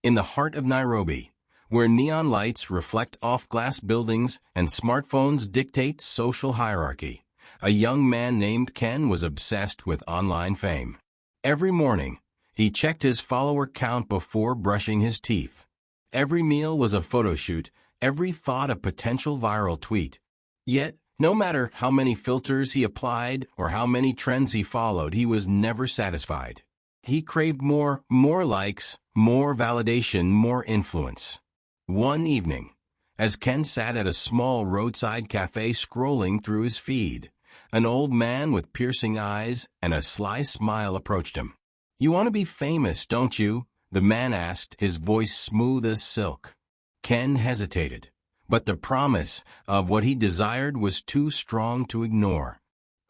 In the heart of Nairobi, where neon lights reflect off glass buildings and smartphones dictate social hierarchy, a young man named Ken was obsessed with online fame. Every morning, he checked his follower count before brushing his teeth. Every meal was a photo shoot, every thought a potential viral tweet. Yet, no matter how many filters he applied or how many trends he followed, he was never satisfied. He craved more likes, more validation, more influence. One evening, as Ken sat at a small roadside cafe scrolling through his feed, an old man with piercing eyes and a sly smile approached him. "You want to be famous, don't you?" the man asked, his voice smooth as silk. Ken hesitated, but the promise of what he desired was too strong to ignore.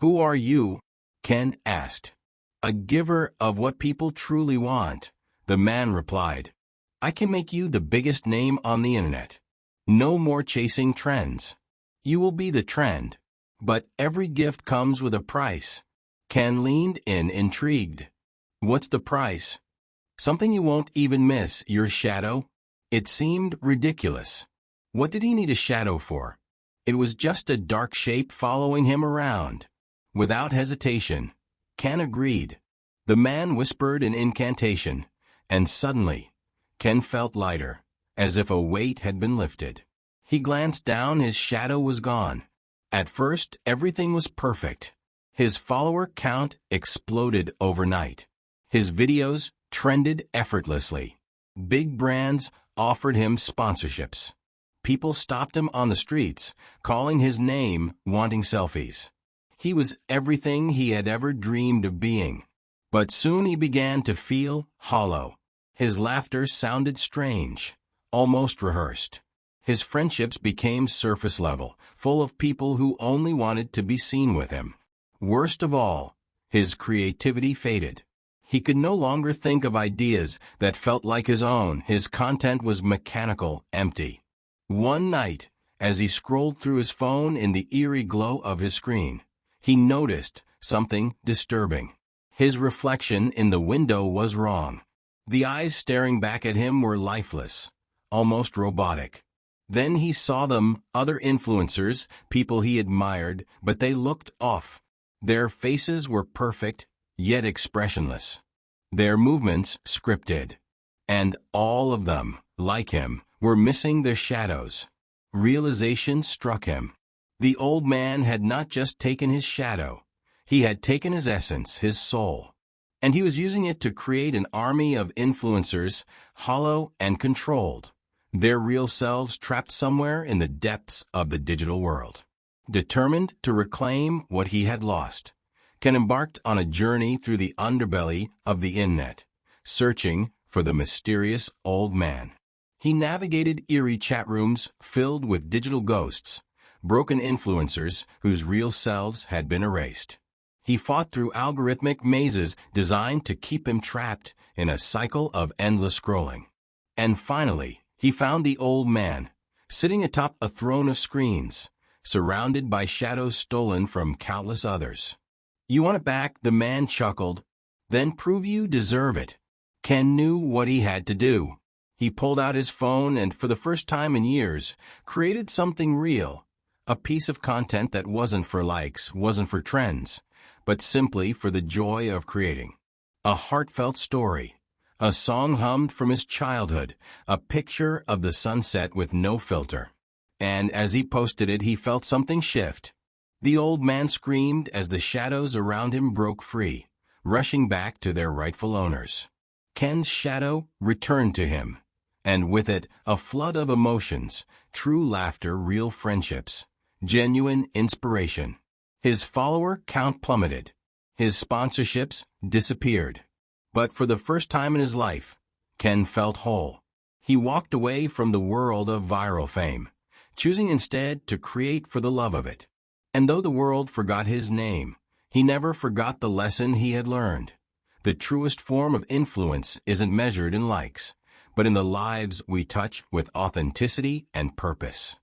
"Who are you?" Ken asked. "A giver of what people truly want," the man replied. "I can make you the biggest name on the internet. No more chasing trends. You will be the trend. But every gift comes with a price." Ken leaned in, intrigued. "What's the price?" "Something you won't even miss, your shadow." It seemed ridiculous. What did he need a shadow for? It was just a dark shape following him around. Without hesitation, Ken agreed. The man whispered an incantation, and suddenly, Ken felt lighter, as if a weight had been lifted. He glanced down, his shadow was gone. At first, everything was perfect. His follower count exploded overnight. His videos trended effortlessly. Big brands offered him sponsorships. People stopped him on the streets, calling his name, wanting selfies. He was everything he had ever dreamed of being. But soon he began to feel hollow. His laughter sounded strange, almost rehearsed. His friendships became surface level, full of people who only wanted to be seen with him. Worst of all, his creativity faded. He could no longer think of ideas that felt like his own. His content was mechanical, empty. One night, as he scrolled through his phone in the eerie glow of his screen, he noticed something disturbing. His reflection in the window was wrong. The eyes staring back at him were lifeless, almost robotic. Then he saw them, other influencers, people he admired, but they looked off. Their faces were perfect, yet expressionless. Their movements scripted. And all of them, like him, were missing their shadows. Realization struck him. The old man had not just taken his shadow. He had taken his essence, his soul. And he was using it to create an army of influencers, hollow and controlled. Their real selves trapped somewhere in the depths of the digital world. Determined to reclaim what he had lost, Ken embarked on a journey through the underbelly of the internet, searching for the mysterious old man. He navigated eerie chat rooms filled with digital ghosts, broken influencers whose real selves had been erased. He fought through algorithmic mazes designed to keep him trapped in a cycle of endless scrolling. And finally, he found the old man, sitting atop a throne of screens, surrounded by shadows stolen from countless others. "You want it back?" the man chuckled. "Then prove you deserve it." Ken knew what he had to do. He pulled out his phone and, for the first time in years, created something real. A piece of content that wasn't for likes, wasn't for trends, but simply for the joy of creating. A heartfelt story. A song hummed from his childhood, a picture of the sunset with no filter. And as he posted it, he felt something shift. The old man screamed as the shadows around him broke free, rushing back to their rightful owners. Ken's shadow returned to him, and with it a flood of emotions, true laughter, real friendships, genuine inspiration. His follower count plummeted. His sponsorships disappeared. But for the first time in his life, Ken felt whole. He walked away from the world of viral fame, choosing instead to create for the love of it. And though the world forgot his name, he never forgot the lesson he had learned. The truest form of influence isn't measured in likes, but in the lives we touch with authenticity and purpose.